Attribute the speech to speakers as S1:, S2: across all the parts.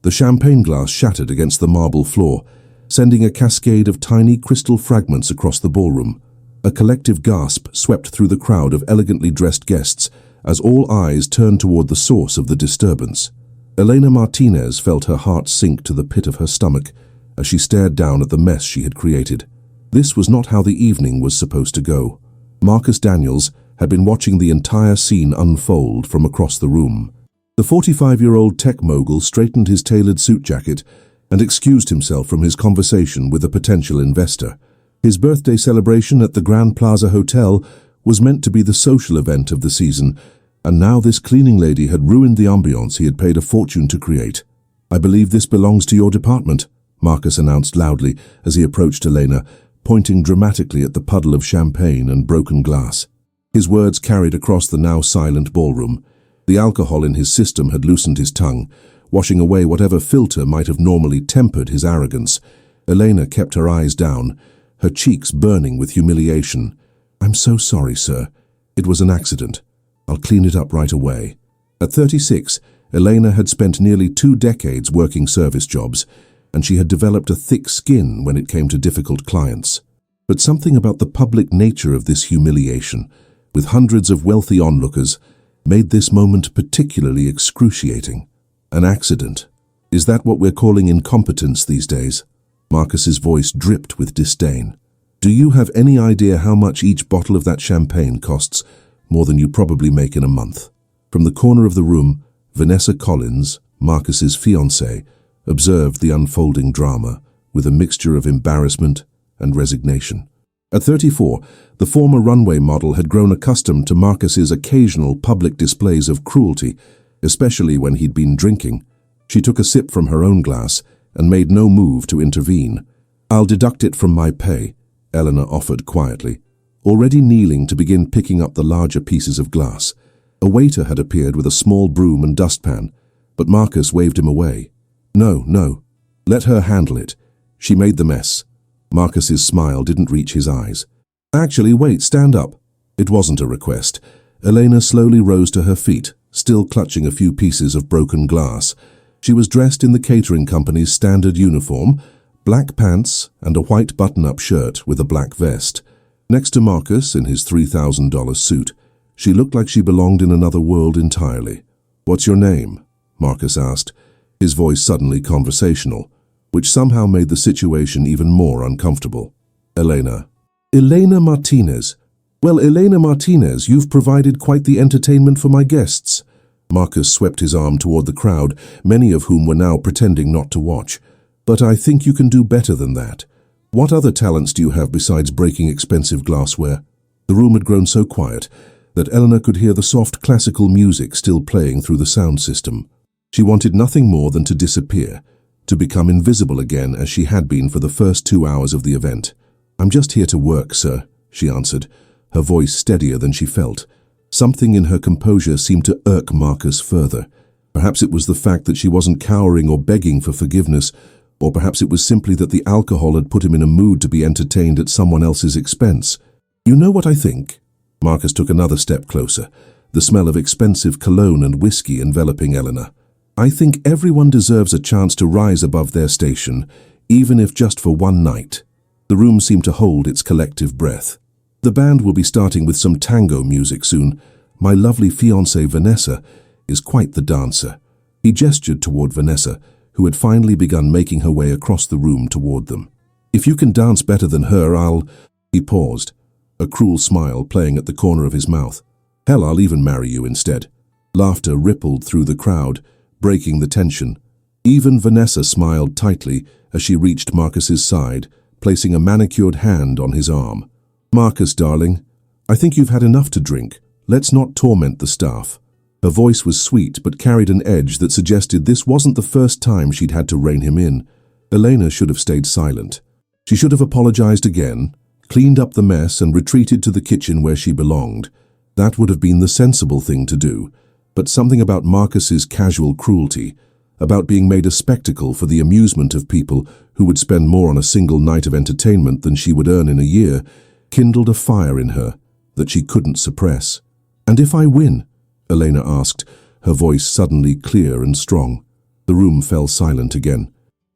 S1: The champagne glass shattered against the marble floor, sending a cascade of tiny crystal fragments across the ballroom. A collective gasp swept through the crowd of elegantly dressed guests as all eyes turned toward the source of the disturbance. Elena Martinez felt her heart sink to the pit of her stomach as she stared down at the mess she had created. This was not how the evening was supposed to go. Marcus Daniels had been watching the entire scene unfold from across the room. The 45-year-old tech mogul straightened his tailored suit jacket and excused himself from his conversation with a potential investor. His birthday celebration at the Grand Plaza Hotel was meant to be the social event of the season, and now this cleaning lady had ruined the ambiance he had paid a fortune to create. "I believe this belongs to your department," Marcus announced loudly as he approached Elena, pointing dramatically at the puddle of champagne and broken glass. His words carried across the now silent ballroom. The alcohol in his system had loosened his tongue, washing away whatever filter might have normally tempered his arrogance. Elena kept her eyes down, her cheeks burning with humiliation. "I'm so sorry, sir. It was an accident. I'll clean it up right away." At 36, Elena had spent nearly 2 decades working service jobs, and she had developed a thick skin when it came to difficult clients. But something about the public nature of this humiliation, with hundreds of wealthy onlookers, made this moment particularly excruciating. An accident. Is that what we're calling incompetence these days? Marcus's voice dripped with disdain. "Do you have any idea how much each bottle of that champagne costs? More than you probably make in a month." From the corner of the room, Vanessa Collins, Marcus's fiancée, observed the unfolding drama with a mixture of embarrassment and resignation. At 34, the former runway model had grown accustomed to Marcus's occasional public displays of cruelty, especially when he'd been drinking. She took a sip from her own glass and made no move to intervene. "I'll deduct it from my pay," Eleanor offered quietly, already kneeling to begin picking up the larger pieces of glass. A waiter had appeared with a small broom and dustpan, but Marcus waved him away. No, let her handle it. She made the mess." Marcus's smile didn't reach his eyes. "Actually, wait, stand up." It wasn't a request. Elena slowly rose to her feet, still clutching a few pieces of broken glass. She was dressed in the catering company's standard uniform, black pants and a white button-up shirt with a black vest. Next to Marcus in his $3,000 suit, she looked like she belonged in another world entirely. "What's your name?" Marcus asked, his voice suddenly conversational, which somehow made the situation even more uncomfortable. "Elena." "Elena Martinez. Well, Elena Martinez, you've provided quite the entertainment for my guests." Marcus swept his arm toward the crowd, many of whom were now pretending not to watch. "But I think you can do better than that. What other talents do you have besides breaking expensive glassware?" The room had grown so quiet that Eleanor could hear the soft classical music still playing through the sound system. She wanted nothing more than to disappear, to become invisible again as she had been for the first 2 hours of the event. "I'm just here to work, sir," she answered, her voice steadier than she felt. Something in her composure seemed to irk Marcus further. Perhaps it was the fact that she wasn't cowering or begging for forgiveness, or perhaps it was simply that the alcohol had put him in a mood to be entertained at someone else's expense. "You know what I think?" Marcus took another step closer, the smell of expensive cologne and whiskey enveloping Eleanor. "I think everyone deserves a chance to rise above their station, even if just for one night." The room seemed to hold its collective breath. "The band will be starting with some tango music soon. My lovely fiancée Vanessa is quite the dancer." He gestured toward Vanessa, who had finally begun making her way across the room toward them. "If you can dance better than her, I'll—" He paused, a cruel smile playing at the corner of his mouth. "Hell, I'll even marry you instead." Laughter rippled through the crowd, breaking the tension. Even Vanessa smiled tightly as she reached Marcus's side, placing a manicured hand on his arm. "Marcus, darling, I think you've had enough to drink. Let's not torment the staff." Her voice was sweet but carried an edge that suggested this wasn't the first time she'd had to rein him in. Elena should have stayed silent. She should have apologized again, cleaned up the mess and retreated to the kitchen where she belonged. That would have been the sensible thing to do. But something about Marcus's casual cruelty, about being made a spectacle for the amusement of people who would spend more on a single night of entertainment than she would earn in a year, kindled a fire in her that she couldn't suppress. "And if I win?" Elena asked, her voice suddenly clear and strong. The room fell silent again.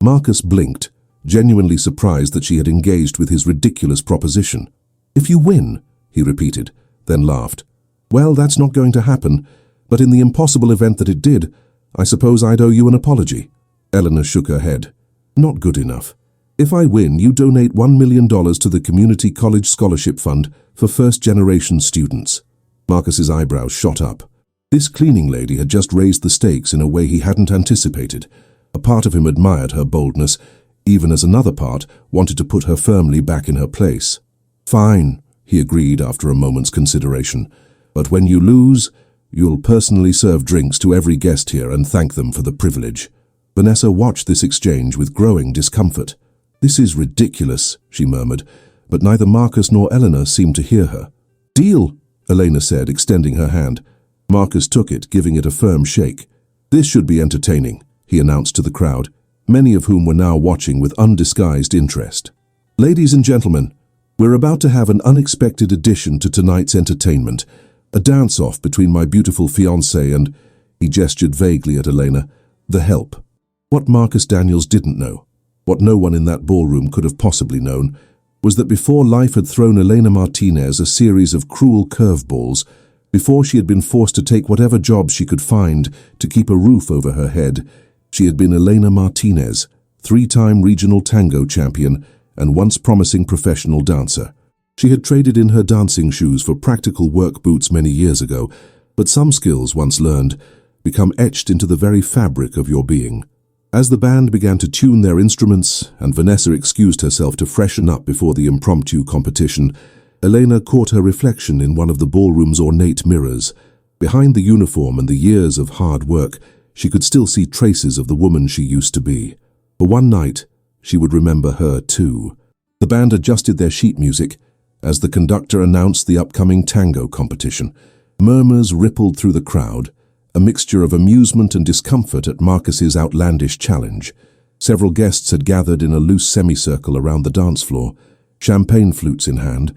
S1: Marcus blinked, genuinely surprised that she had engaged with his ridiculous proposition. "If you win," he repeated, then laughed. "Well, that's not going to happen, but in the impossible event that it did, I suppose I'd owe you an apology." Eleanor shook her head. "Not good enough. If I win, you donate $1 million to the Community College Scholarship Fund for first-generation students." Marcus's eyebrows shot up. This cleaning lady had just raised the stakes in a way he hadn't anticipated. A part of him admired her boldness, even as another part wanted to put her firmly back in her place. "Fine," he agreed after a moment's consideration. "But when you lose, you'll personally serve drinks to every guest here and thank them for the privilege." Vanessa watched this exchange with growing discomfort. "This is ridiculous," she murmured, but neither Marcus nor Eleanor seemed to hear her. "Deal," Elena said, extending her hand. Marcus took it, giving it a firm shake. "This should be entertaining," he announced to the crowd, many of whom were now watching with undisguised interest. "Ladies and gentlemen, we're about to have an unexpected addition to tonight's entertainment, a dance-off between my beautiful fiancée and," he gestured vaguely at Elena, "the help." What Marcus Daniels didn't know, what no one in that ballroom could have possibly known, was that before life had thrown Elena Martinez a series of cruel curveballs, before she had been forced to take whatever job she could find to keep a roof over her head, she had been Elena Martinez, 3-time regional tango champion and once promising professional dancer. She had traded in her dancing shoes for practical work boots many years ago, but some skills once learned become etched into the very fabric of your being. As the band began to tune their instruments and Vanessa excused herself to freshen up before the impromptu competition, Elena caught her reflection in one of the ballroom's ornate mirrors. Behind the uniform and the years of hard work, she could still see traces of the woman she used to be. For one night, she would remember her too. The band adjusted their sheet music as the conductor announced the upcoming tango competition. Murmurs rippled through the crowd, a mixture of amusement and discomfort at Marcus's outlandish challenge. Several guests had gathered in a loose semicircle around the dance floor, champagne flutes in hand,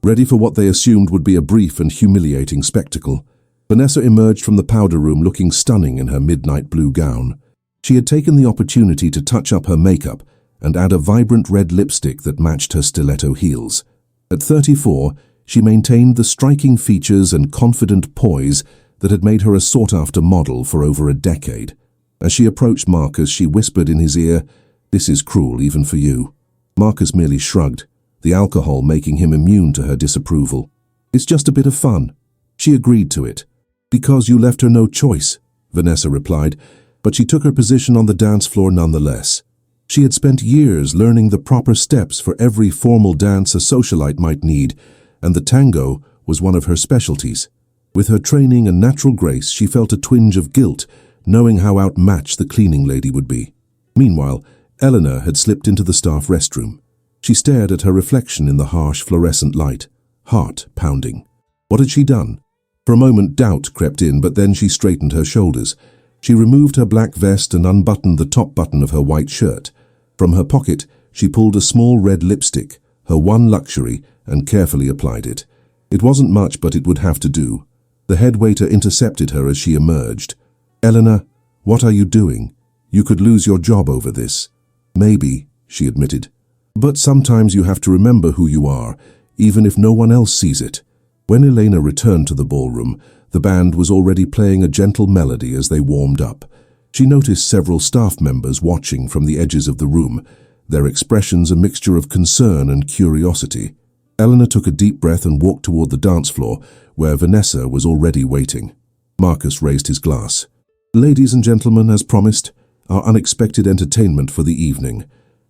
S1: ready for what they assumed would be a brief and humiliating spectacle. Vanessa emerged from the powder room looking stunning in her midnight blue gown. She had taken the opportunity to touch up her makeup and add a vibrant red lipstick that matched her stiletto heels. At 34, she maintained the striking features and confident poise that had made her a sought-after model for over a decade. As she approached Marcus, she whispered in his ear, "This is cruel even for you." Marcus merely shrugged, the alcohol making him immune to her disapproval. "It's just a bit of fun." She agreed to it. "Because you left her no choice," Vanessa replied, but she took her position on the dance floor nonetheless. She had spent years learning the proper steps for every formal dance a socialite might need, and the tango was one of her specialties. With her training and natural grace, she felt a twinge of guilt, knowing how outmatched the cleaning lady would be. Meanwhile, Eleanor had slipped into the staff restroom. She stared at her reflection in the harsh fluorescent light, heart pounding. What had she done? For a moment doubt crept in, but then she straightened her shoulders. She removed her black vest and unbuttoned the top button of her white shirt. From her pocket, she pulled a small red lipstick, her one luxury, and carefully applied it. It wasn't much, but it would have to do. The head waiter intercepted her as she emerged. "Eleanor, what are you doing? You could lose your job over this." "Maybe," she admitted. "But sometimes you have to remember who you are, even if no one else sees it." When Elena returned to the ballroom, the band was already playing a gentle melody as they warmed up. She noticed several staff members watching from the edges of the room, their expressions a mixture of concern and curiosity. Eleanor took a deep breath and walked toward the dance floor, where Vanessa was already waiting. Marcus raised his glass. "Ladies and gentlemen, as promised, our unexpected entertainment for the evening.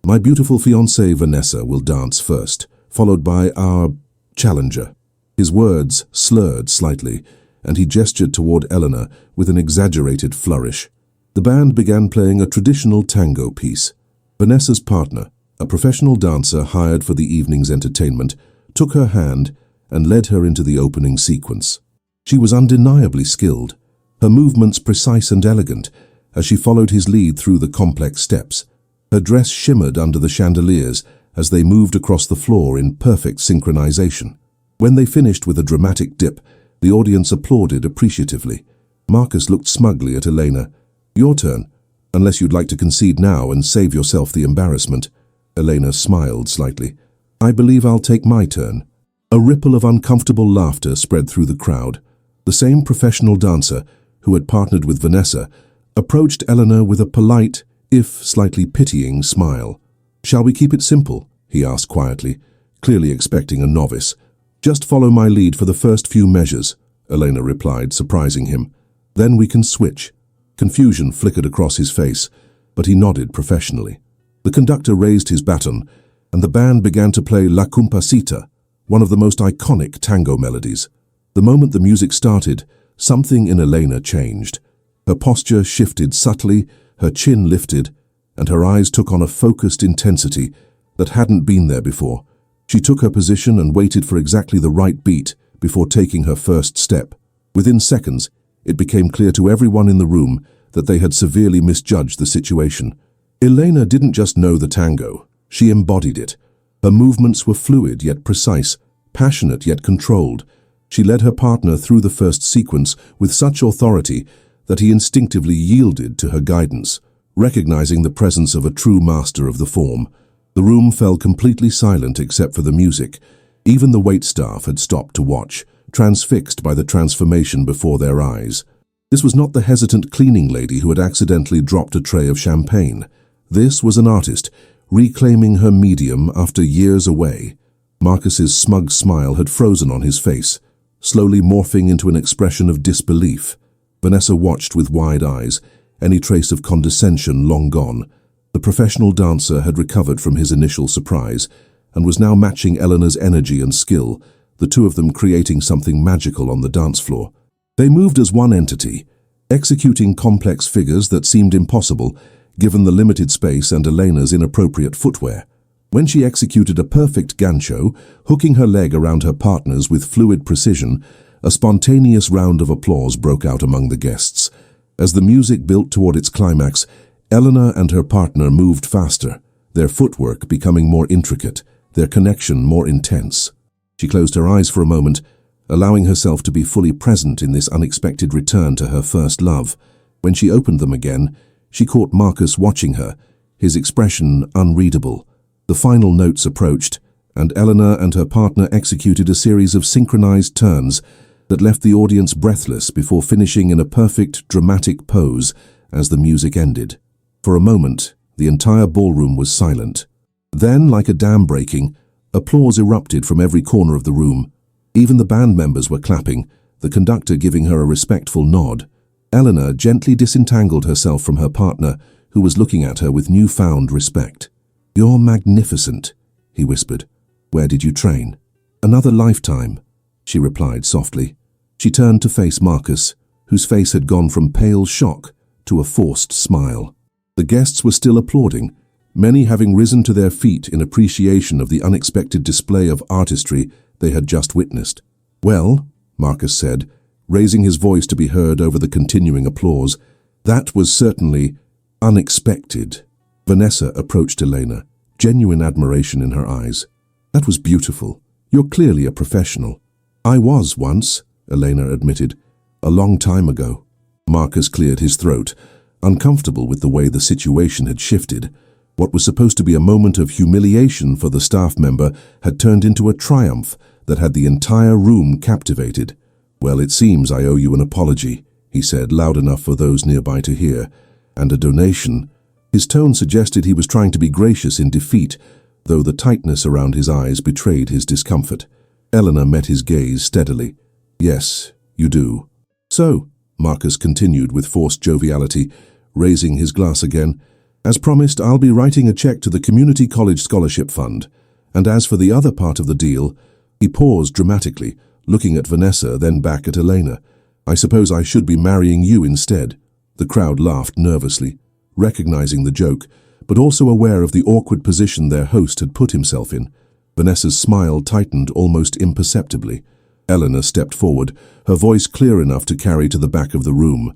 S1: My beautiful fiancée Vanessa will dance first, followed by our challenger." His words slurred slightly, and he gestured toward Eleanor with an exaggerated flourish. The band began playing a traditional tango piece. Vanessa's partner, a professional dancer hired for the evening's entertainment, took her hand and led her into the opening sequence. She was undeniably skilled, her movements precise and elegant, as she followed his lead through the complex steps. Her dress shimmered under the chandeliers as they moved across the floor in perfect synchronization. When they finished with a dramatic dip, the audience applauded appreciatively. Marcus looked smugly at Elena. "Your turn." Unless you'd like to concede now and save yourself the embarrassment. Elena smiled slightly. I believe I'll take my turn. A ripple of uncomfortable laughter spread through the crowd. The same professional dancer, who had partnered with Vanessa, approached Eleanor with a polite, if slightly pitying, smile. Shall we keep it simple? He asked quietly, clearly expecting a novice. Just follow my lead for the first few measures, Elena replied, surprising him. Then we can switch. Confusion flickered across his face, but he nodded professionally. The conductor raised his baton, and the band began to play La Compasita, one of the most iconic tango melodies. The moment the music started, something in Elena changed. Her posture shifted subtly, her chin lifted, and her eyes took on a focused intensity that hadn't been there before. She took her position and waited for exactly the right beat before taking her first step. Within seconds, it became clear to everyone in the room that they had severely misjudged the situation. Elena didn't just know the tango, she embodied it. Her movements were fluid yet precise, passionate yet controlled. She led her partner through the first sequence with such authority that he instinctively yielded to her guidance, recognizing the presence of a true master of the form. The room fell completely silent except for the music. Even the waitstaff had stopped to watch, transfixed by the transformation before their eyes. This was not the hesitant cleaning lady who had accidentally dropped a tray of champagne. This was an artist, reclaiming her medium after years away. Marcus's smug smile had frozen on his face, slowly morphing into an expression of disbelief. Vanessa watched with wide eyes, any trace of condescension long gone. The professional dancer had recovered from his initial surprise and was now matching Eleanor's energy and skill, the two of them creating something magical on the dance floor. They moved as one entity, executing complex figures that seemed impossible given the limited space and Elena's inappropriate footwear. When she executed a perfect gancho, hooking her leg around her partner's with fluid precision, a spontaneous round of applause broke out among the guests. As the music built toward its climax, Eleanor and her partner moved faster, their footwork becoming more intricate, their connection more intense. She closed her eyes for a moment, allowing herself to be fully present in this unexpected return to her first love. When she opened them again, she caught Marcus watching her, his expression unreadable. The final notes approached, and Eleanor and her partner executed a series of synchronized turns that left the audience breathless before finishing in a perfect, dramatic pose as the music ended. For a moment, the entire ballroom was silent. Then, like a dam breaking, applause erupted from every corner of the room. Even the band members were clapping, the conductor giving her a respectful nod. Eleanor gently disentangled herself from her partner, who was looking at her with newfound respect. "You're magnificent," he whispered. "Where did you train?" "Another lifetime," she replied softly. She turned to face Marcus, whose face had gone from pale shock to a forced smile. The guests were still applauding, many having risen to their feet in appreciation of the unexpected display of artistry they had just witnessed. "Well," Marcus said, raising his voice to be heard over the continuing applause, "that was certainly unexpected." Vanessa approached Elena, genuine admiration in her eyes. "That was beautiful. You're clearly a professional." "I was once," Elena admitted. "A long time ago." Marcus cleared his throat, uncomfortable with the way the situation had shifted. What was supposed to be a moment of humiliation for the staff member had turned into a triumph that had the entire room captivated. "Well, it seems I owe you an apology," he said, loud enough for those nearby to hear. "And a donation." His tone suggested he was trying to be gracious in defeat, though the tightness around his eyes betrayed his discomfort. Eleanor met his gaze steadily. "Yes, you do." "So," Marcus continued with forced joviality, raising his glass again, "as promised, I'll be writing a check to the Community College Scholarship Fund. And as for the other part of the deal," he paused dramatically, looking at Vanessa, then back at Elena. "I suppose I should be marrying you instead." The crowd laughed nervously, recognizing the joke, but also aware of the awkward position their host had put himself in. Vanessa's smile tightened almost imperceptibly. Eleanor stepped forward, her voice clear enough to carry to the back of the room.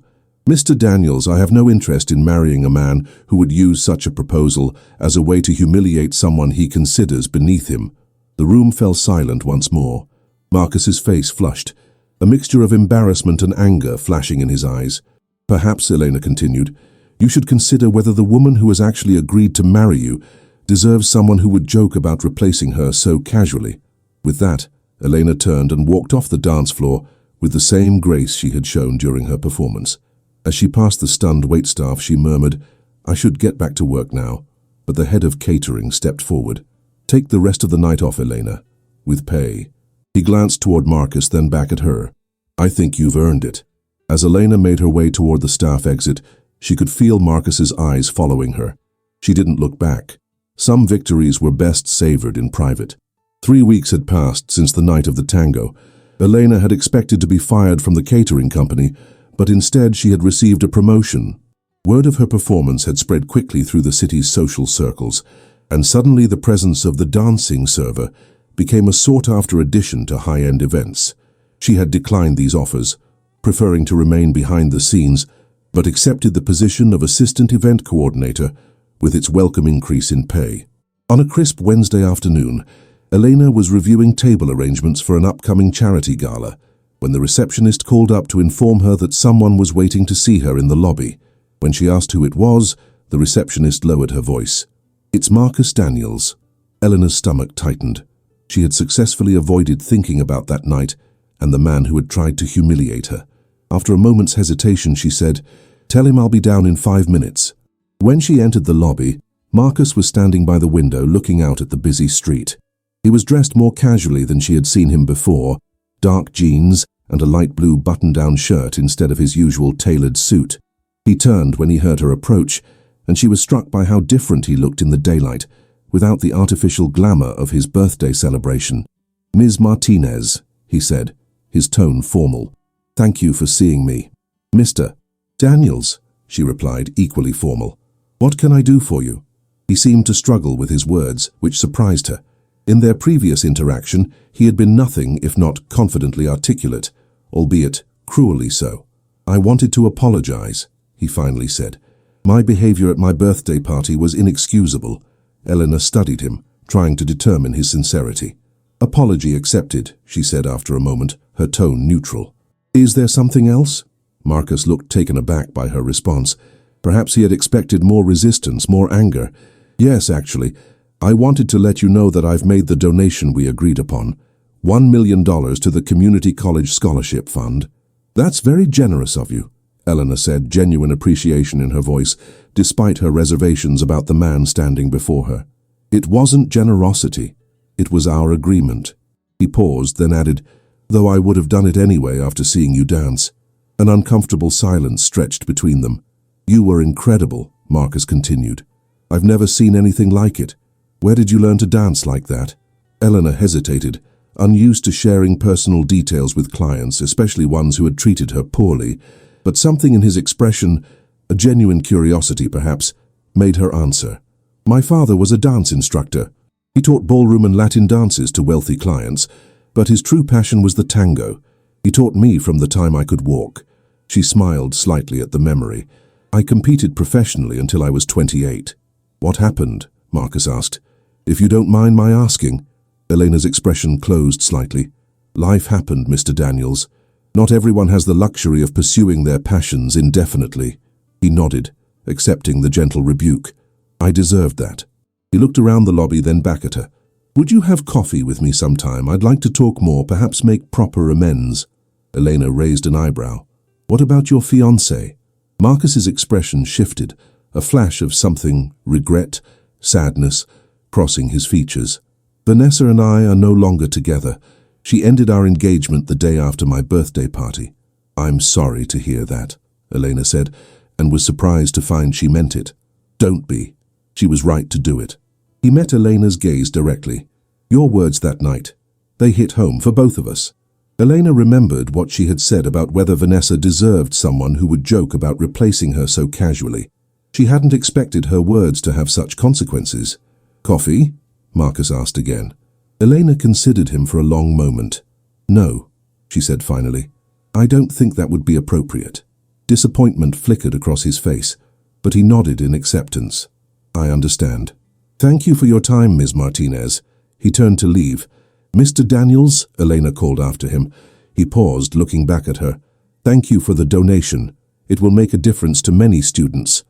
S1: "Mr. Daniels, I have no interest in marrying a man who would use such a proposal as a way to humiliate someone he considers beneath him." The room fell silent once more. Marcus's face flushed, a mixture of embarrassment and anger flashing in his eyes. "Perhaps," Elena continued, You should consider whether the woman who has actually agreed to marry you deserves someone who would joke about replacing her so casually." With that, Elena turned and walked off the dance floor with the same grace she had shown during her performance. As she passed the stunned waitstaff, she murmured, "I should get back to work now." But the head of catering stepped forward. "Take the rest of the night off, Elena, with pay." He glanced toward Marcus, then back at her. "I think you've earned it." As Elena made her way toward the staff exit, she could feel Marcus's eyes following her. She didn't look back. Some victories were best savored in private. 3 weeks had passed since the night of the Tango. Elena had expected to be fired from the catering company, but instead she had received a promotion. Word of her performance had spread quickly through the city's social circles, and suddenly the presence of the dancing server became a sought-after addition to high-end events. She had declined these offers, preferring to remain behind the scenes, but accepted the position of assistant event coordinator with its welcome increase in pay. On a crisp Wednesday afternoon, Elena was reviewing table arrangements for an upcoming charity gala when the receptionist called up to inform her that someone was waiting to see her in the lobby. When she asked who it was, the receptionist lowered her voice. "It's Marcus Daniels." Eleanor's stomach tightened. She had successfully avoided thinking about that night and the man who had tried to humiliate her. After a moment's hesitation, she said, "Tell him I'll be down in 5 minutes." When she entered the lobby, Marcus was standing by the window looking out at the busy street. He was dressed more casually than she had seen him before, dark jeans and a light blue button-down shirt instead of his usual tailored suit. He turned when he heard her approach, and she was struck by how different he looked in the daylight, without the artificial glamour of his birthday celebration. "Ms. Martinez," he said, his tone formal. "Thank you for seeing me." "Mr. Daniels," she replied, equally formal. "What can I do for you?" He seemed to struggle with his words, which surprised her. In their previous interaction, he had been nothing if not confidently articulate, albeit cruelly so. "I wanted to apologize," he finally said. "My behavior at my birthday party was inexcusable." Elena studied him, trying to determine his sincerity. "Apology accepted," she said after a moment, her tone neutral. "Is there something else?" Marcus looked taken aback by her response. Perhaps he had expected more resistance, more anger. "Yes, actually. I wanted to let you know that I've made the donation we agreed upon. $1 million to the Community College Scholarship Fund." "That's very generous of you," Elena said, genuine appreciation in her voice, despite her reservations about the man standing before her. "It wasn't generosity. It was our agreement." He paused, then added, "Though I would have done it anyway after seeing you dance." An uncomfortable silence stretched between them. "You were incredible," Marcus continued. "I've never seen anything like it. Where did you learn to dance like that?" Elena hesitated, unused to sharing personal details with clients, especially ones who had treated her poorly, but something in his expression, a genuine curiosity perhaps, made her answer. "My father was a dance instructor. He taught ballroom and Latin dances to wealthy clients, but his true passion was the tango. He taught me from the time I could walk." She smiled slightly at the memory. "I competed professionally until I was 28. "What happened?" Marcus asked. "If you don't mind my asking." Elena's expression closed slightly. "Life happened, Mr. Daniels. Not everyone has the luxury of pursuing their passions indefinitely." He nodded, accepting the gentle rebuke. "I deserved that." He looked around the lobby, then back at her. "Would you have coffee with me sometime? I'd like to talk more, perhaps make proper amends." Elena raised an eyebrow. "What about your fiancé?" Marcus's expression shifted, a flash of something, regret, sadness, crossing his features. "Vanessa and I are no longer together. She ended our engagement the day after my birthday party." "I'm sorry to hear that," Elena said, and was surprised to find she meant it. "Don't be. She was right to do it." He met Elena's gaze directly. "Your words that night, they hit home for both of us." Elena remembered what she had said about whether Vanessa deserved someone who would joke about replacing her so casually. She hadn't expected her words to have such consequences. "Coffee?" Marcus asked again. Elena considered him for a long moment. "No," she said finally. "I don't think that would be appropriate." Disappointment flickered across his face, but he nodded in acceptance. "I understand." "Thank you for your time, Ms. Martinez." He turned to leave. "Mr. Daniels," Elena called after him. He paused, looking back at her. "Thank you for the donation. It will make a difference to many students."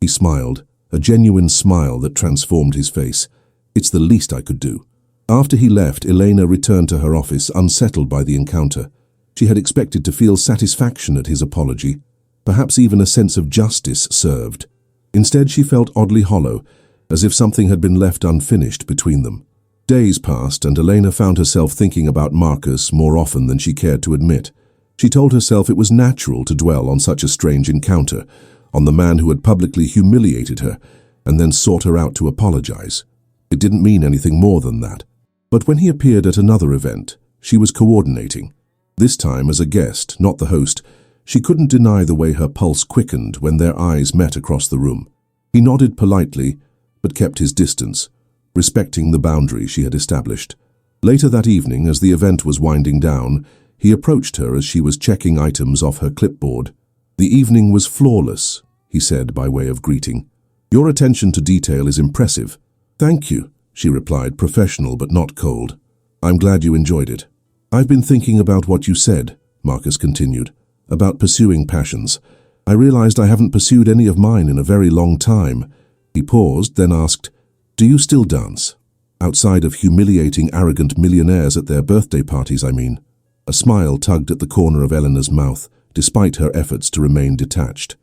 S1: He smiled, a genuine smile that transformed his face. It's the least I could do. After he left, Elena returned to her office, unsettled by the encounter. She had expected to feel satisfaction at his apology, perhaps even a sense of justice served. Instead, she felt oddly hollow, as if something had been left unfinished between them. Days passed, and Elena found herself thinking about Marcus more often than she cared to admit. She told herself it was natural to dwell on such a strange encounter, on the man who had publicly humiliated her and then sought her out to apologize. It didn't mean anything more than that. But when he appeared at another event, she was coordinating. This time as a guest, not the host. She couldn't deny the way her pulse quickened when their eyes met across the room. He nodded politely, but kept his distance, respecting the boundary she had established. Later that evening, as the event was winding down, he approached her as she was checking items off her clipboard. "The evening was flawless," he said by way of greeting. "Your attention to detail is impressive." "Thank you," she replied, professional but not cold. "I'm glad you enjoyed it." "I've been thinking about what you said," Marcus continued, "about pursuing passions. I realized I haven't pursued any of mine in a very long time." He paused, then asked, "Do you still dance? Outside of humiliating arrogant millionaires at their birthday parties, I mean." A smile tugged at the corner of Elena's mouth, despite her efforts to remain detached.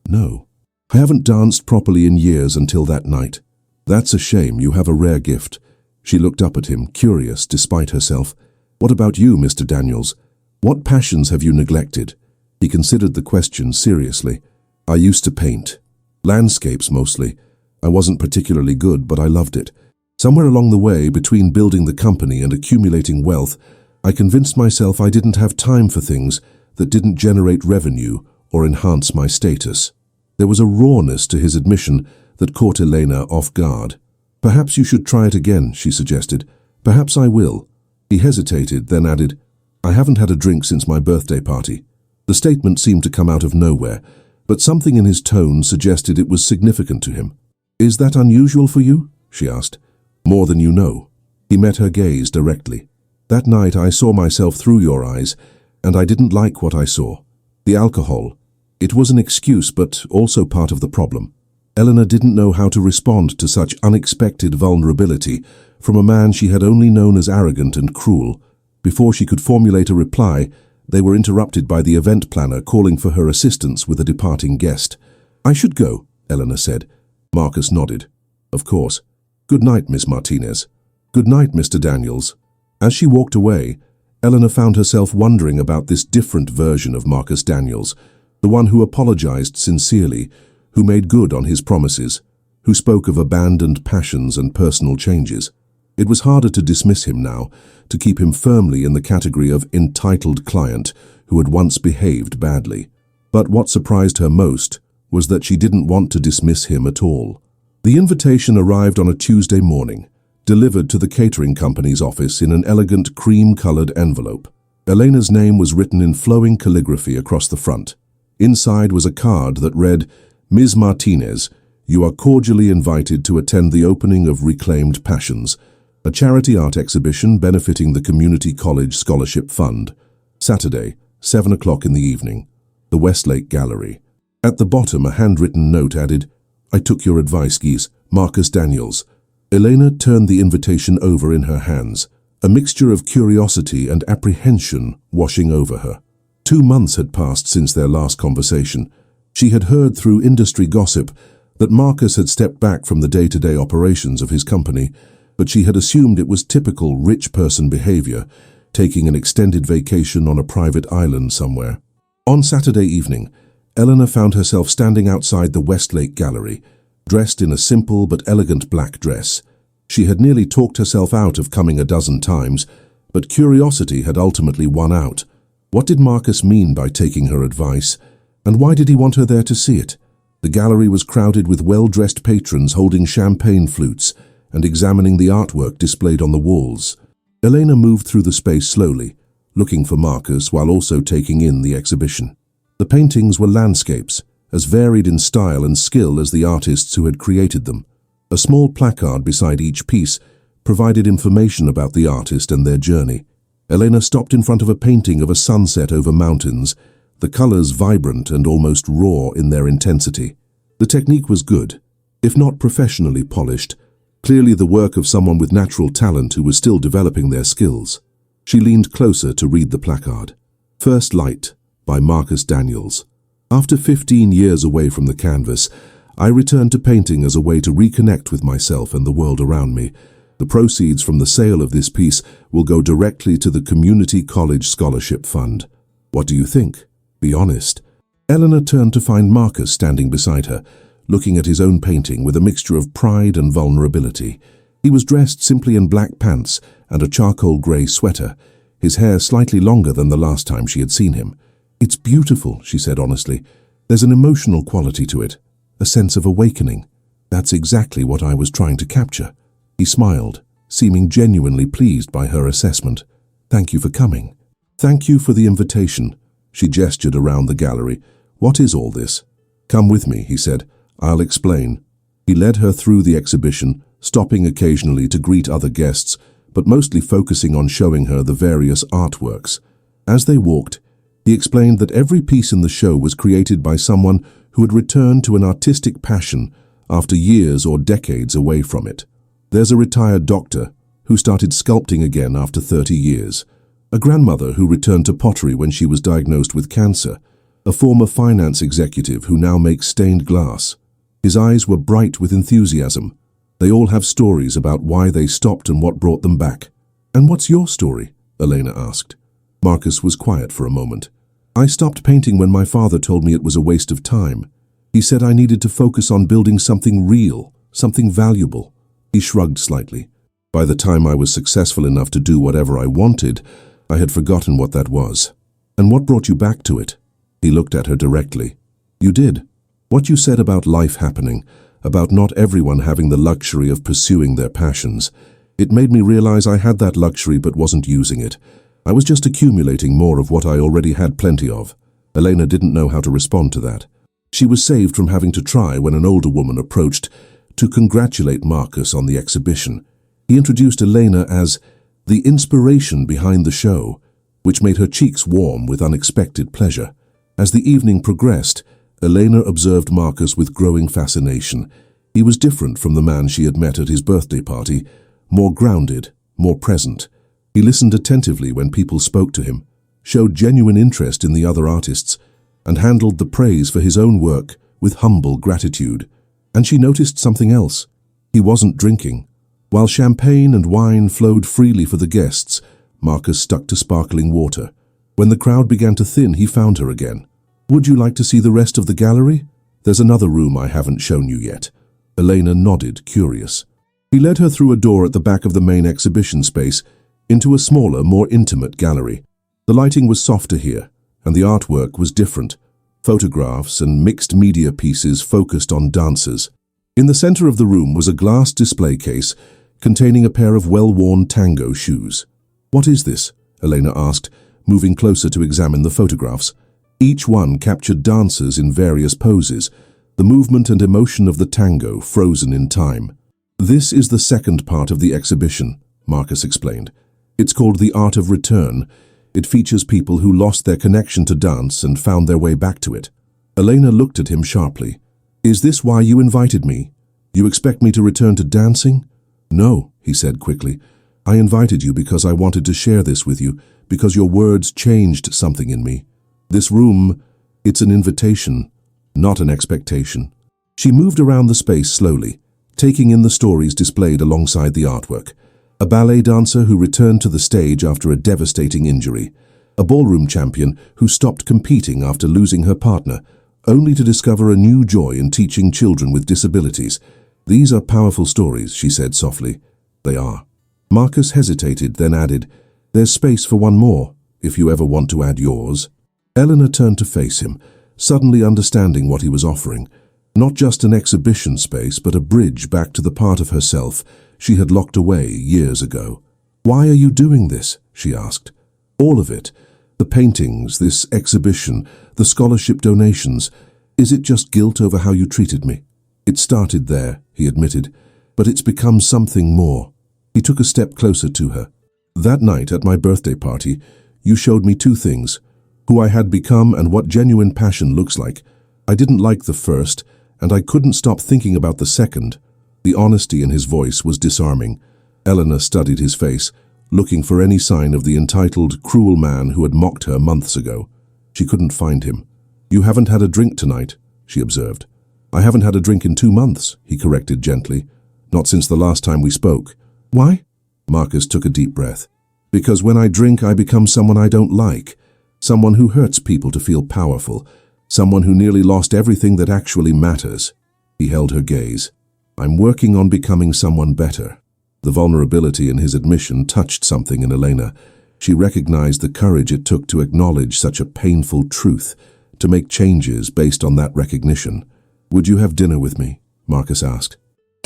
S1: "No. I haven't danced properly in years until that night." "That's a shame. You have a rare gift." She looked up at him, curious despite herself. "What about you, Mr. Daniels? What passions have you neglected?" He considered the question seriously. "I used to paint. Landscapes mostly. I wasn't particularly good, but I loved it. Somewhere along the way, between building the company and accumulating wealth, I convinced myself I didn't have time for things that didn't generate revenue or enhance my status." There was a rawness to his admission that caught Elena off guard. "Perhaps you should try it again," she suggested. "Perhaps I will." He hesitated, then added, "I haven't had a drink since my birthday party." The statement seemed to come out of nowhere, but something in his tone suggested it was significant to him. "Is that unusual for you?" she asked. "More than you know." He met her gaze directly. "That night I saw myself through your eyes, and I didn't like what I saw. The alcohol. It was an excuse, but also part of the problem." Elena didn't know how to respond to such unexpected vulnerability from a man she had only known as arrogant and cruel. Before she could formulate a reply, they were interrupted by the event planner calling for her assistance with a departing guest. "I should go," Elena said. Marcus nodded. "Of course. Good night, Miss Martinez." "Good night, Mr. Daniels." As she walked away, Elena found herself wondering about this different version of Marcus Daniels, the one who apologized sincerely, who made good on his promises, who spoke of abandoned passions and personal changes. It was harder to dismiss him now, to keep him firmly in the category of entitled client who had once behaved badly. But what surprised her most was that she didn't want to dismiss him at all. The invitation arrived on a Tuesday morning, delivered to the catering company's office in an elegant cream-colored envelope. Elena's name was written in flowing calligraphy across the front. Inside was a card that read, "Ms. Martinez, you are cordially invited to attend the opening of Reclaimed Passions, a charity art exhibition benefiting the Community College Scholarship Fund. Saturday, 7 o'clock in the evening. The Westlake Gallery." At the bottom, a handwritten note added, "I took your advice, Geese. Marcus Daniels." Elena turned the invitation over in her hands, a mixture of curiosity and apprehension washing over her. 2 months had passed since their last conversation. She had heard through industry gossip that Marcus had stepped back from the day-to-day operations of his company, but she had assumed it was typical rich person behavior, taking an extended vacation on a private island somewhere. On Saturday evening, Elena found herself standing outside the Westlake Gallery, dressed in a simple but elegant black dress. She had nearly talked herself out of coming a dozen times, but curiosity had ultimately won out. What did Marcus mean by taking her advice, and why did he want her there to see it? The gallery was crowded with well-dressed patrons holding champagne flutes and examining the artwork displayed on the walls. Elena moved through the space slowly, looking for Marcus while also taking in the exhibition. The paintings were landscapes, as varied in style and skill as the artists who had created them. A small placard beside each piece provided information about the artist and their journey. Elena stopped in front of a painting of a sunset over mountains, the colors vibrant and almost raw in their intensity. The technique was good, if not professionally polished, clearly the work of someone with natural talent who was still developing their skills. She leaned closer to read the placard. First Light, by Marcus Daniels. After 15 years away from the canvas, I returned to painting as a way to reconnect with myself and the world around me. The proceeds from the sale of this piece will go directly to the Community College Scholarship Fund. What do you think? Be honest. Eleanor turned to find Marcus standing beside her, looking at his own painting with a mixture of pride and vulnerability. He was dressed simply in black pants and a charcoal grey sweater, his hair slightly longer than the last time she had seen him. "It's beautiful," she said honestly. "There's an emotional quality to it, a sense of awakening. That's exactly what I was trying to capture." He smiled, seeming genuinely pleased by her assessment. "Thank you for coming." "Thank you for the invitation." She gestured around the gallery. "What is all this?" "Come with me," he said. "I'll explain." He led her through the exhibition, stopping occasionally to greet other guests, but mostly focusing on showing her the various artworks. As they walked, he explained that every piece in the show was created by someone who had returned to an artistic passion after years or decades away from it. There's a retired doctor who started sculpting again after 30 years, a grandmother who returned to pottery when she was diagnosed with cancer, a former finance executive who now makes stained glass. His eyes were bright with enthusiasm. They all have stories about why they stopped and what brought them back. "And what's your story?" Elena asked. Marcus was quiet for a moment. "I stopped painting when my father told me it was a waste of time. He said I needed to focus on building something real, something valuable." He shrugged slightly. "By the time I was successful enough to do whatever I wanted, I had forgotten what that was." "And what brought you back to it?" He looked at her directly. "You did. What you said about life happening, about not everyone having the luxury of pursuing their passions. It made me realize I had that luxury but wasn't using it. I was just accumulating more of what I already had plenty of." Elena didn't know how to respond to that. She was saved from having to try when an older woman approached to congratulate Marcus on the exhibition. He introduced Elena as the inspiration behind the show, which made her cheeks warm with unexpected pleasure. As the evening progressed, Elena observed Marcus with growing fascination. He was different from the man she had met at his birthday party, more grounded, more present. He listened attentively when people spoke to him, showed genuine interest in the other artists, and handled the praise for his own work with humble gratitude. And she noticed something else. He wasn't drinking. While champagne and wine flowed freely for the guests, Marcus stuck to sparkling water. When the crowd began to thin, he found her again. "Would you like to see the rest of the gallery? There's another room I haven't shown you yet." Elena nodded, curious. He led her through a door at the back of the main exhibition space into a smaller, more intimate gallery. The lighting was softer here, and the artwork was different. Photographs and mixed media pieces focused on dancers. In the center of the room was a glass display case containing a pair of well-worn Tango shoes. "What is this?" Elena asked, moving closer to examine the photographs. Each one captured dancers in various poses, the movement and emotion of the tango frozen in time. "This is the second part of the exhibition," Marcus explained. "It's called The Art of Return. It features people who lost their connection to dance and found their way back to it." Elena looked at him sharply. "Is this why you invited me? You expect me to return to dancing?" "No," he said quickly. "I invited you because I wanted to share this with you, because your words changed something in me. This room, it's an invitation, not an expectation." She moved around the space slowly, taking in the stories displayed alongside the artwork. A ballet dancer who returned to the stage after a devastating injury. A ballroom champion who stopped competing after losing her partner, only to discover a new joy in teaching children with disabilities. "These are powerful stories," she said softly. "They are." Marcus hesitated, then added, "There's space for one more, if you ever want to add yours." Eleanor turned to face him, suddenly understanding what he was offering. Not just an exhibition space, but a bridge back to the part of herself she had locked away years ago. "Why are you doing this?" she asked. "All of it. The paintings, this exhibition, the scholarship donations. Is it just guilt over how you treated me?" "It started there," he admitted, "but it's become something more." He took a step closer to her. "That night at my birthday party, you showed me two things: who I had become and what genuine passion looks like. I didn't like the first, and I couldn't stop thinking about the second. The honesty in his voice was disarming. Eleanor studied his face, looking for any sign of the entitled, cruel man who had mocked her months ago. She couldn't find him. "You haven't had a drink tonight," she observed. "I haven't had a drink in 2 months," he corrected gently. "Not since the last time we spoke." "Why?" Marcus took a deep breath. "Because when I drink, I become someone I don't like. Someone who hurts people to feel powerful. Someone who nearly lost everything that actually matters." He held her gaze. "I'm working on becoming someone better." The vulnerability in his admission touched something in Elena. She recognized the courage it took to acknowledge such a painful truth, to make changes based on that recognition. "Would you have dinner with me?" Marcus asked.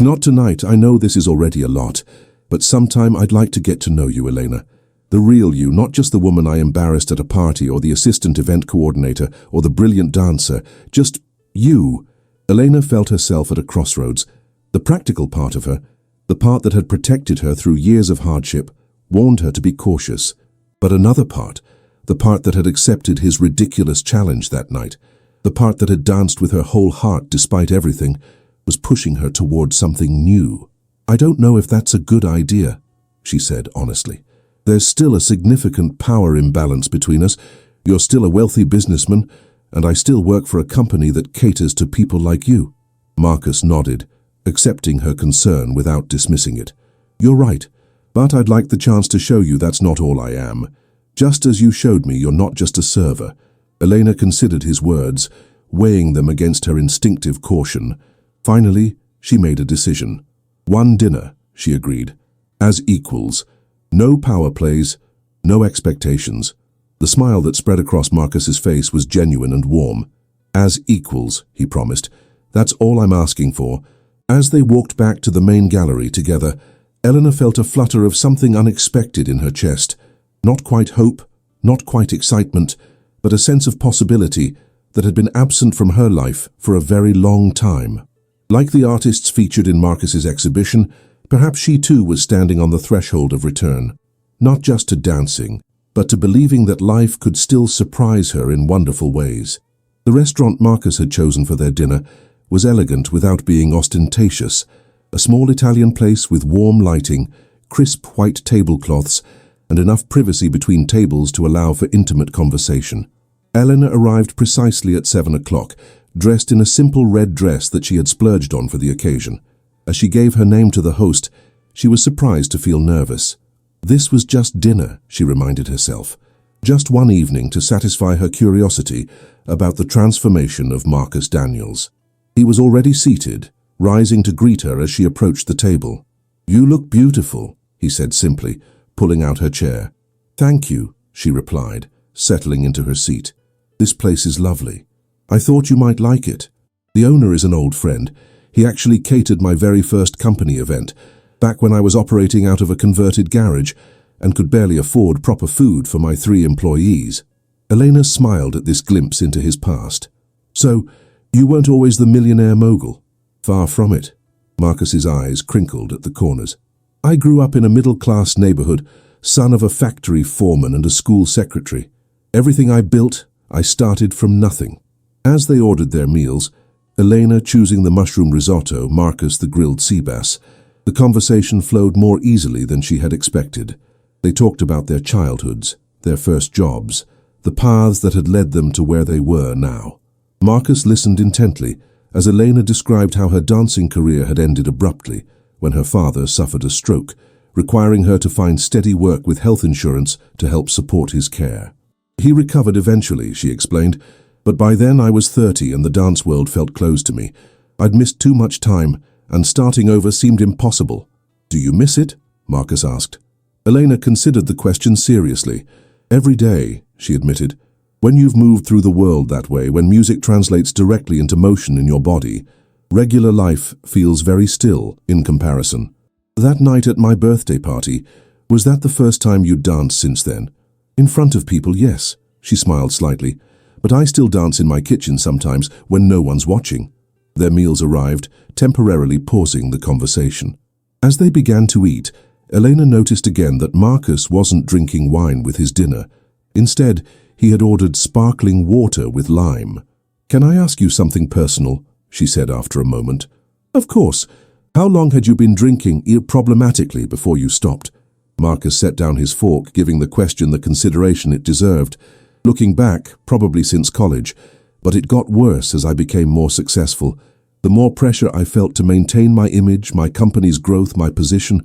S1: "Not tonight, I know this is already a lot, but sometime I'd like to get to know you, Elena. The real you, not just the woman I embarrassed at a party or the assistant event coordinator or the brilliant dancer, just you." Elena felt herself at a crossroads. The practical part of her, the part that had protected her through years of hardship, warned her to be cautious. But another part, the part that had accepted his ridiculous challenge that night, the part that had danced with her whole heart despite everything, was pushing her toward something new. "I don't know if that's a good idea," she said honestly. "There's still a significant power imbalance between us. You're still a wealthy businessman, and I still work for a company that caters to people like you." Marcus nodded, accepting her concern without dismissing it. "You're right, but I'd like the chance to show you that's not all I am. Just as you showed me you're not just a server." Elena considered his words, weighing them against her instinctive caution. Finally, she made a decision. "One dinner," she agreed. "As equals. No power plays, no expectations." The smile that spread across Marcus's face was genuine and warm. "As equals," he promised. "That's all I'm asking for." As they walked back to the main gallery together, Eleanor felt a flutter of something unexpected in her chest. Not quite hope, not quite excitement, but a sense of possibility that had been absent from her life for a very long time. Like the artists featured in Marcus's exhibition, perhaps she too was standing on the threshold of return. Not just to dancing, but to believing that life could still surprise her in wonderful ways. The restaurant Marcus had chosen for their dinner was elegant without being ostentatious. A small Italian place with warm lighting, crisp white tablecloths, and enough privacy between tables to allow for intimate conversation. Eleanor arrived precisely at 7 o'clock, dressed in a simple red dress that she had splurged on for the occasion. As she gave her name to the host, she was surprised to feel nervous. This was just dinner, she reminded herself. Just one evening to satisfy her curiosity about the transformation of Marcus Daniels. He was already seated, rising to greet her as she approached the table. "You look beautiful," he said simply, pulling out her chair. "Thank you," she replied, settling into her seat. "This place is lovely. I thought you might like it. The owner is an old friend. He actually catered my very first company event, back when I was operating out of a converted garage and could barely afford proper food for my 3 employees." Elena smiled at this glimpse into his past. "So, you weren't always the millionaire mogul?" "Far from it." Marcus's eyes crinkled at the corners. "I grew up in a middle-class neighborhood, son of a factory foreman and a school secretary. Everything I built, I started from nothing." As they ordered their meals, Elena choosing the mushroom risotto, Marcus the grilled sea bass, the conversation flowed more easily than she had expected. They talked about their childhoods, their first jobs, the paths that had led them to where they were now. Marcus listened intently as Elena described how her dancing career had ended abruptly when her father suffered a stroke, requiring her to find steady work with health insurance to help support his care. "He recovered eventually," she explained, "but by then I was 30 and the dance world felt closed to me. I'd missed too much time, and starting over seemed impossible." "Do you miss it?" Marcus asked. Elena considered the question seriously. "Every day," she admitted. "When you've moved through the world that way, when music translates directly into motion in your body, regular life feels very still in comparison." "That night at my birthday party, was that the first time you'd danced since then?" "In front of people, yes," she smiled slightly. "But I still dance in my kitchen sometimes when no one's watching." Their meals arrived, temporarily pausing the conversation. As they began to eat, Elena noticed again that Marcus wasn't drinking wine with his dinner. Instead, he had ordered sparkling water with lime. "Can I ask you something personal?" she said after a moment. Of course. How long had you been drinking problematically before you stopped? Marcus set down his fork, giving the question the consideration it deserved. Looking back, probably since college, but it got worse as I became more successful. The more pressure I felt to maintain my image, my company's growth, my position,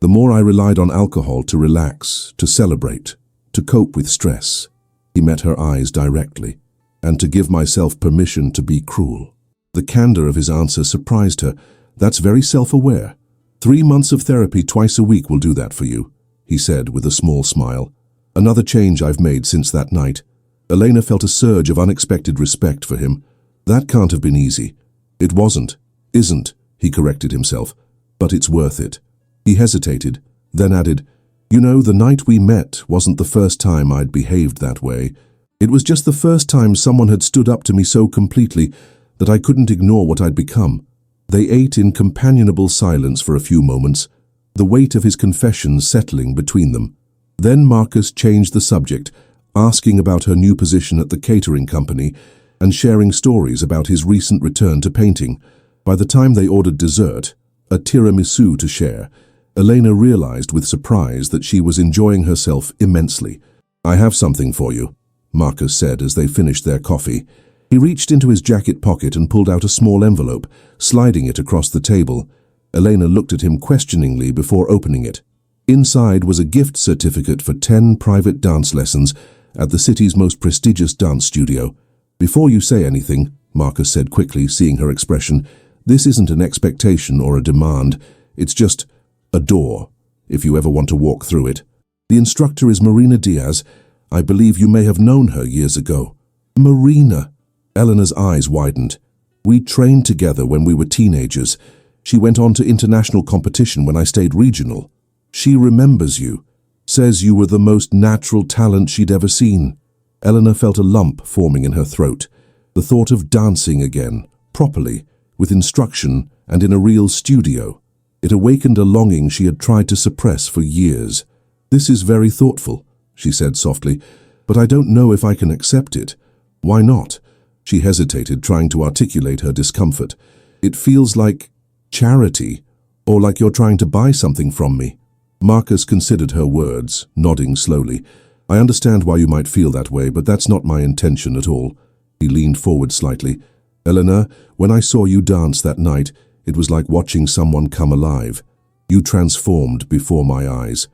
S1: the more I relied on alcohol to relax, to celebrate, to cope with stress. He met her eyes directly, and to give myself permission to be cruel. The candor of his answer surprised her. That's very self-aware. 3 months of therapy twice a week will do that for you, he said with a small smile. Another change I've made since that night. Elena felt a surge of unexpected respect for him. That can't have been easy. It wasn't. Isn't, he corrected himself. But it's worth it. He hesitated, then added, You know, the night we met wasn't the first time I'd behaved that way. It was just the first time someone had stood up to me so completely that I couldn't ignore what I'd become. They ate in companionable silence for a few moments, the weight of his confession settling between them. Then Marcus changed the subject, asking about her new position at the catering company and sharing stories about his recent return to painting. By the time they ordered dessert, a tiramisu to share, Elena realized with surprise that she was enjoying herself immensely. I have something for you, Marcus said as they finished their coffee. He reached into his jacket pocket and pulled out a small envelope, sliding it across the table. Elena looked at him questioningly before opening it. Inside was a gift certificate for 10 private dance lessons at the city's most prestigious dance studio. Before you say anything, Marcus said quickly, seeing her expression, this isn't an expectation or a demand. It's just a door, if you ever want to walk through it. The instructor is Marina Diaz. I believe you may have known her years ago. Marina! Eleanor's eyes widened. We trained together when we were teenagers. She went on to international competition when I stayed regional. She remembers you. Says you were the most natural talent she'd ever seen. Eleanor felt a lump forming in her throat. The thought of dancing again, properly, with instruction and in a real studio. It awakened a longing she had tried to suppress for years. This is very thoughtful, she said softly, but I don't know if I can accept it. Why not? She hesitated, trying to articulate her discomfort. It feels like charity, or like you're trying to buy something from me. Marcus considered her words, nodding slowly. I understand why you might feel that way, but that's not my intention at all. He leaned forward slightly. Eleanor, when I saw you dance that night, it was like watching someone come alive. You transformed before my eyes.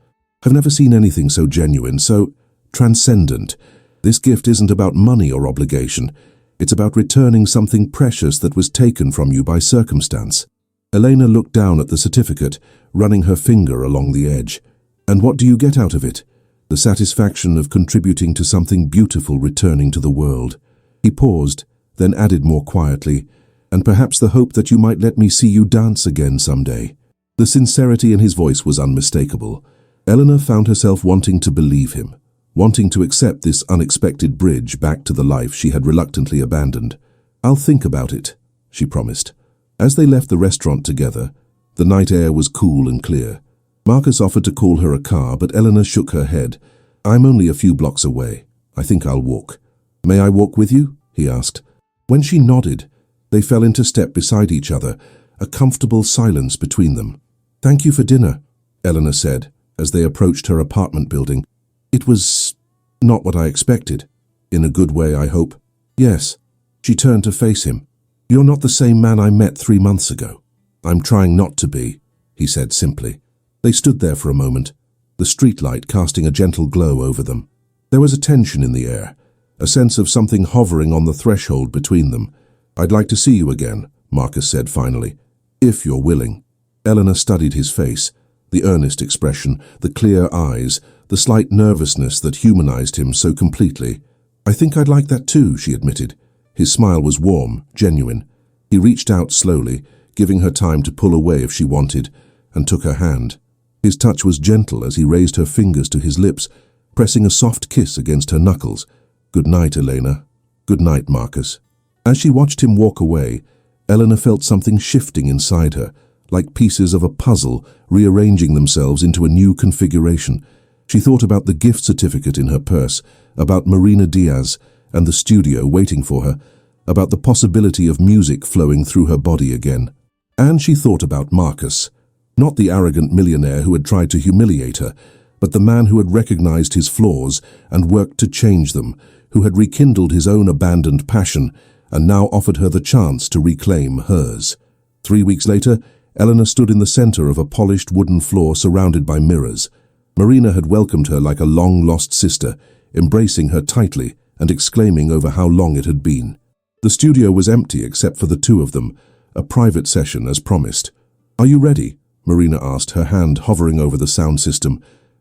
S1: I've never seen anything so genuine, so transcendent. This gift isn't about money or obligation. It's about returning something precious that was taken from you by circumstance. Elena looked down at the certificate, running her finger along the edge. And what do you get out of it? The satisfaction of contributing to something beautiful returning to the world. He paused, then added more quietly, and perhaps the hope that you might let me see you dance again someday. The sincerity in his voice was unmistakable. Eleanor found herself wanting to believe him, wanting to accept this unexpected bridge back to the life she had reluctantly abandoned. I'll think about it, she promised. As they left the restaurant together, the night air was cool and clear. Marcus offered to call her a car, but Eleanor shook her head. I'm only a few blocks away. I think I'll walk. May I walk with you? He asked. When she nodded, they fell into step beside each other, a comfortable silence between them. Thank you for dinner, Eleanor said, as they approached her apartment building. It was not what I expected. In a good way, I hope. Yes. She turned to face him. You're not the same man I met 3 months ago. I'm trying not to be, he said simply. They stood there for a moment, the streetlight casting a gentle glow over them. There was a tension in the air, a sense of something hovering on the threshold between them. I'd like to see you again, Marcus said finally, if you're willing. Eleanor studied his face, the earnest expression, the clear eyes, the slight nervousness that humanized him so completely. I think I'd like that too, she admitted. His smile was warm, genuine. He reached out slowly, giving her time to pull away if she wanted, and took her hand. His touch was gentle as he raised her fingers to his lips, pressing a soft kiss against her knuckles. Good night, Elena. Good night, Marcus. As she watched him walk away, Eleanor felt something shifting inside her, like pieces of a puzzle rearranging themselves into a new configuration. She thought about the gift certificate in her purse, about Marina Diaz and the studio waiting for her, about the possibility of music flowing through her body again. And she thought about Marcus, not the arrogant millionaire who had tried to humiliate her, but the man who had recognized his flaws and worked to change them, who had rekindled his own abandoned passion and now offered her the chance to reclaim hers. 3 weeks later, Eleanor stood in the center of a polished wooden floor surrounded by mirrors. Marina had welcomed her like a long-lost sister, embracing her tightly and exclaiming over how long it had been. The studio was empty except for the two of them, a private session as promised. "Are you ready?" Marina asked, her hand hovering over the sound system.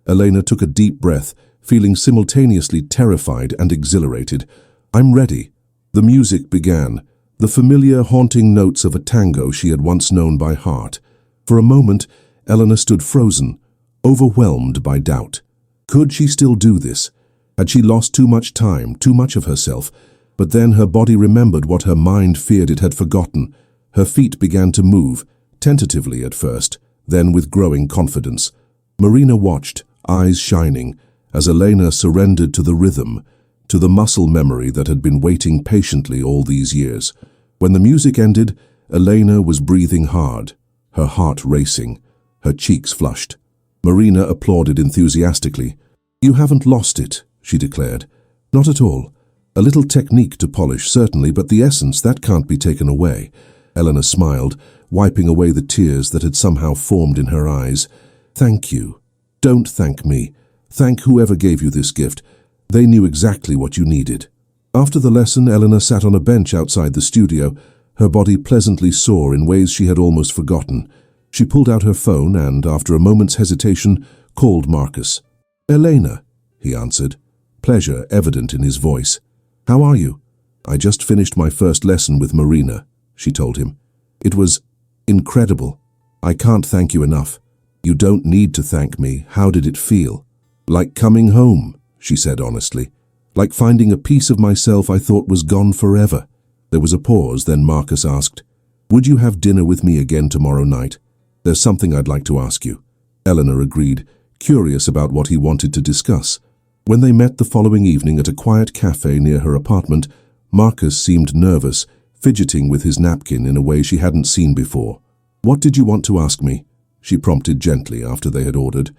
S1: Elena took a deep breath, feeling simultaneously terrified and exhilarated. "I'm ready." The music began, the familiar haunting notes of a tango she had once known by heart. For a moment, Eleanor stood frozen, overwhelmed by doubt. Could she still do this? Had she lost too much time, too much of herself? But then her body remembered what her mind feared it had forgotten. Her feet began to move, tentatively at first, then with growing confidence. Marina watched, eyes shining, as Elena surrendered to the rhythm, to the muscle memory that had been waiting patiently all these years. When the music ended, Elena was breathing hard, her heart racing, her cheeks flushed. Marina applauded enthusiastically. "You haven't lost it," she declared. "Not at all. A little technique to polish, certainly, but the essence, that can't be taken away." Eleanor smiled, wiping away the tears that had somehow formed in her eyes. "Thank you. Don't thank me. Thank whoever gave you this gift. They knew exactly what you needed." After the lesson, Eleanor sat on a bench outside the studio, her body pleasantly sore in ways she had almost forgotten. She pulled out her phone and, after a moment's hesitation, called Marcus. "Elena," he answered, pleasure evident in his voice. "How are you?" "I just finished my first lesson with Marina," she told him. "It was incredible. I can't thank you enough." "You don't need to thank me. How did it feel?" "Like coming home," she said honestly. "Like finding a piece of myself I thought was gone forever." There was a pause, then Marcus asked, "Would you have dinner with me again tomorrow night? There's something I'd like to ask you." Eleanor agreed, curious about what he wanted to discuss. When they met the following evening at a quiet cafe near her apartment, Marcus seemed nervous, fidgeting with his napkin in a way she hadn't seen before. "What did you want to ask me?" she prompted gently after they had ordered.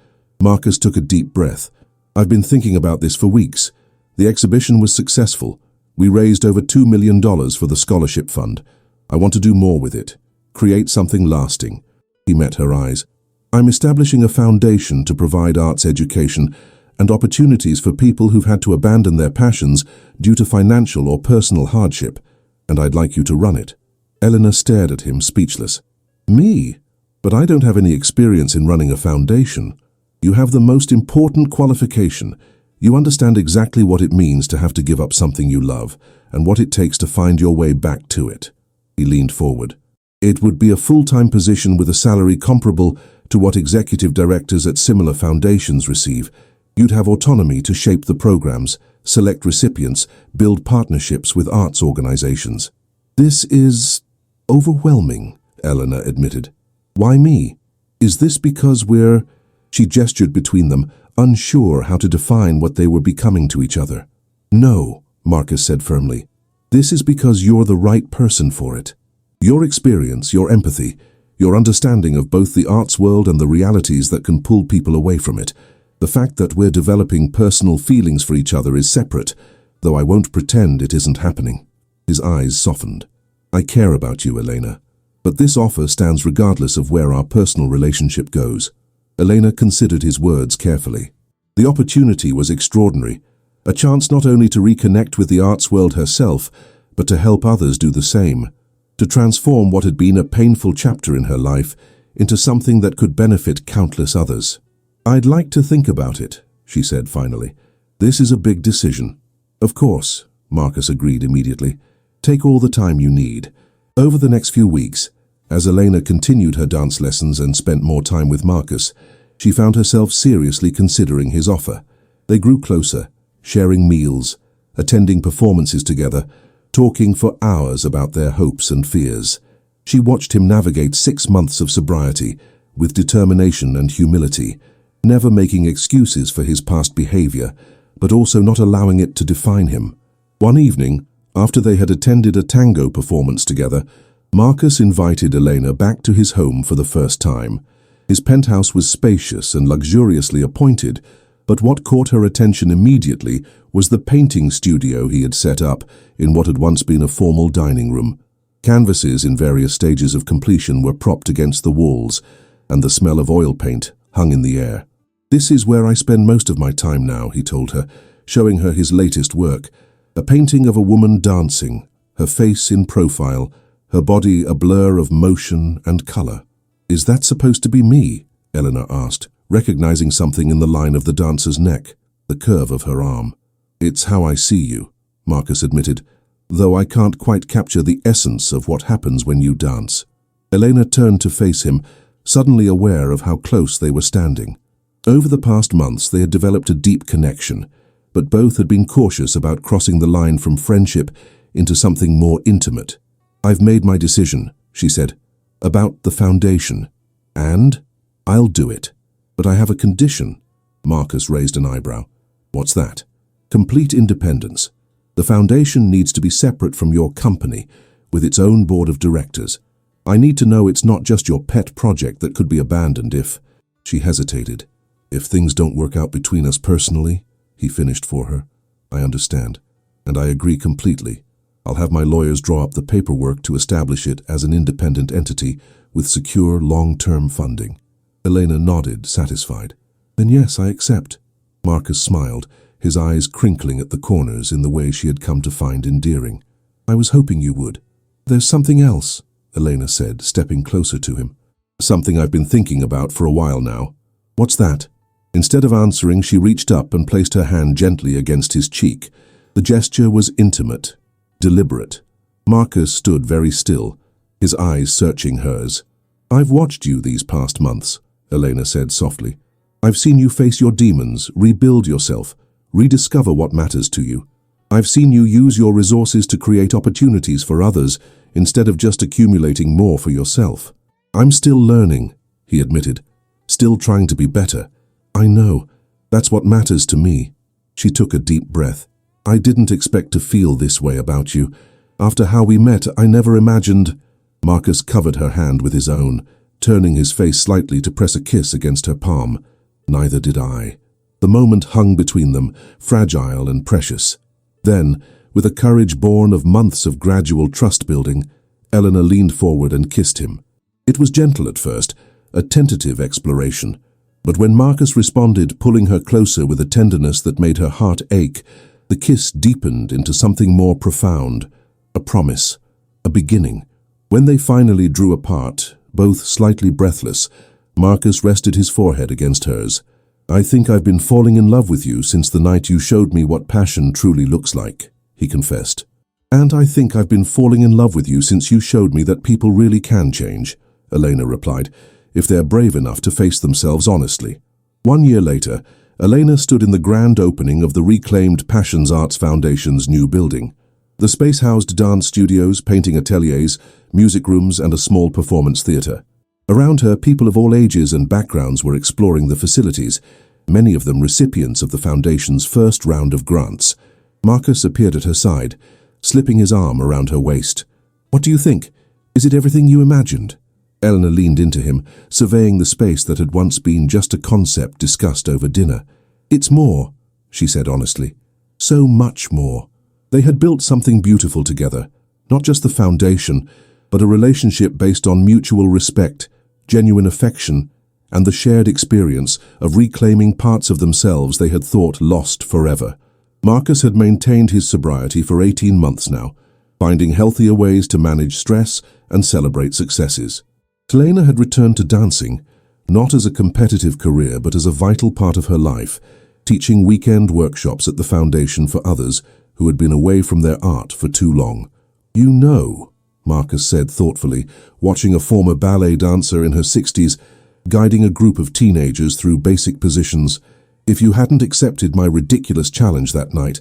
S1: Marcus took a deep breath. "I've been thinking about this for weeks. The exhibition was successful. We raised over $2 million for the scholarship fund. I want to do more with it. Create something lasting." He met her eyes. "I'm establishing a foundation to provide arts education and opportunities for people who've had to abandon their passions due to financial or personal hardship, and I'd like you to run it." Eleanor stared at him, speechless. "Me? But I don't have any experience in running a foundation." "You have the most important qualification. You understand exactly what it means to have to give up something you love, and what it takes to find your way back to it." He leaned forward. "It would be a full-time position with a salary comparable to what executive directors at similar foundations receive. You'd have autonomy to shape the programs, select recipients, build partnerships with arts organizations." "This is overwhelming," Eleanor admitted. "Why me? Is this because we're—" She gestured between them, unsure how to define what they were becoming to each other. "No," Marcus said firmly. "This is because you're the right person for it. Your experience, your empathy, your understanding of both the arts world and the realities that can pull people away from it. The fact that we're developing personal feelings for each other is separate, though I won't pretend it isn't happening." His eyes softened. "I care about you, Elena. But this offer stands regardless of where our personal relationship goes." Elena considered his words carefully. The opportunity was extraordinary, a chance not only to reconnect with the arts world herself, but to help others do the same, to transform what had been a painful chapter in her life into something that could benefit countless others. "I'd like to think about it," she said finally. "This is a big decision." "Of course," Marcus agreed immediately. "Take all the time you need." Over the next few weeks, as Elena continued her dance lessons and spent more time with Marcus, she found herself seriously considering his offer. They grew closer, sharing meals, attending performances together, talking for hours about their hopes and fears. She watched him navigate 6 months of sobriety with determination and humility, never making excuses for his past behavior, but also not allowing it to define him. One evening, After they had attended a tango performance together, Marcus invited Elena back to his home for the first time. His penthouse was spacious and luxuriously appointed, but what caught her attention immediately was the painting studio he had set up in what had once been a formal dining room. Canvases in various stages of completion were propped against the walls, and the smell of oil paint hung in the air. "This is where I spend most of my time now," he told her, showing her his latest work, a painting of a woman dancing, her face in profile, her body a blur of motion and color. "Is that supposed to be me?" Eleanor asked, recognizing something in the line of the dancer's neck, the curve of her arm. "It's how I see you," Marcus admitted, "though I can't quite capture the essence of what happens when you dance." Elena turned to face him, suddenly aware of how close they were standing. Over the past months they had developed a deep connection, but both had been cautious about crossing the line from friendship into something more intimate. "I've made my decision," she said, "about the foundation, and I'll do it. But I have a condition." Marcus raised an eyebrow. "What's that?" "Complete independence. The foundation needs to be separate from your company, with its own board of directors. I need to know it's not just your pet project that could be abandoned if—" She hesitated. "If things don't work out between us personally," he finished for her. "I understand, and I agree completely. I'll have my lawyers draw up the paperwork to establish it as an independent entity with secure long-term funding." Elena nodded, satisfied. "Then yes, I accept." Marcus smiled, his eyes crinkling at the corners in the way she had come to find endearing. "I was hoping you would." "There's something else," Elena said, stepping closer to him. "Something I've been thinking about for a while now." "What's that?" Instead of answering, she reached up and placed her hand gently against his cheek. The gesture was intimate, deliberate. Marcus stood very still, his eyes searching hers. "I've watched you these past months," Elena said softly. "I've seen you face your demons, rebuild yourself, rediscover what matters to you. I've seen you use your resources to create opportunities for others instead of just accumulating more for yourself." "I'm still learning," he admitted, "still trying to be better. I know. That's what matters to me." She took a deep breath. "I didn't expect to feel this way about you. After how we met, I never imagined—" Marcus covered her hand with his own, turning his face slightly to press a kiss against her palm. "Neither did I." The moment hung between them, fragile and precious. Then, with a courage born of months of gradual trust-building, Eleanor leaned forward and kissed him. It was gentle at first, a tentative exploration. But when Marcus responded, pulling her closer with a tenderness that made her heart ache, the kiss deepened into something more profound, a promise, a beginning. When they finally drew apart, both slightly breathless, Marcus rested his forehead against hers. "I think I've been falling in love with you since the night you showed me what passion truly looks like," he confessed. "And I think I've been falling in love with you since you showed me that people really can change," Elena replied, "if they're brave enough to face themselves honestly." 1 year later, Elena stood in the grand opening of the reclaimed Passions Arts Foundation's new building. The space housed dance studios, painting ateliers, music rooms, and a small performance theater. Around her, people of all ages and backgrounds were exploring the facilities, many of them recipients of the Foundation's first round of grants. Marcus appeared at her side, slipping his arm around her waist. "What do you think? Is it everything you imagined?" Eleanor leaned into him, surveying the space that had once been just a concept discussed over dinner. "It's more," she said honestly. "So much more." They had built something beautiful together, not just the foundation, but a relationship based on mutual respect, genuine affection, and the shared experience of reclaiming parts of themselves they had thought lost forever. Marcus had maintained his sobriety for 18 months now, finding healthier ways to manage stress and celebrate successes. Elena had returned to dancing, not as a competitive career but as a vital part of her life, teaching weekend workshops at the Foundation for others who had been away from their art for too long. "You know," Marcus said thoughtfully, watching a former ballet dancer in her 60s, guiding a group of teenagers through basic positions, "if you hadn't accepted my ridiculous challenge that night,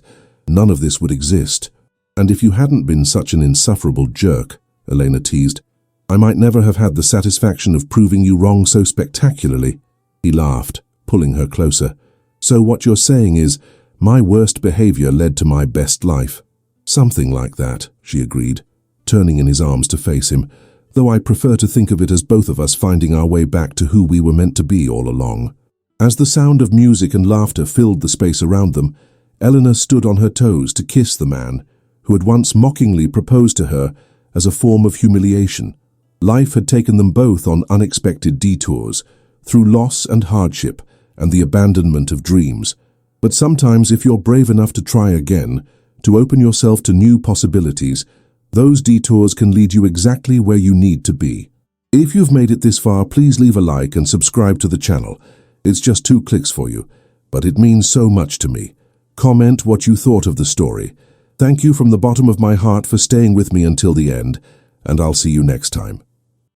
S1: none of this would exist. And if you hadn't been such an insufferable jerk," Elena teased, "I might never have had the satisfaction of proving you wrong so spectacularly." He laughed, pulling her closer. "So what you're saying is, my worst behavior led to my best life." Something like that, she agreed, turning in his arms to face him, though I prefer to think of it as both of us finding our way back to who we were meant to be all along. As the sound of music and laughter filled the space around them, Eleanor stood on her toes to kiss the man who had once mockingly proposed to her as a form of humiliation. Life had taken them both on unexpected detours, through loss and hardship and the abandonment of dreams. But sometimes, if you're brave enough to try again, to open yourself to new possibilities, those detours can lead you exactly where you need to be. If you've made it this far, please leave a like and subscribe to the channel. It's just 2 clicks for you, but it means so much to me. Comment what you thought of the story. Thank you from the bottom of my heart for staying with me until the end, and I'll see you next time.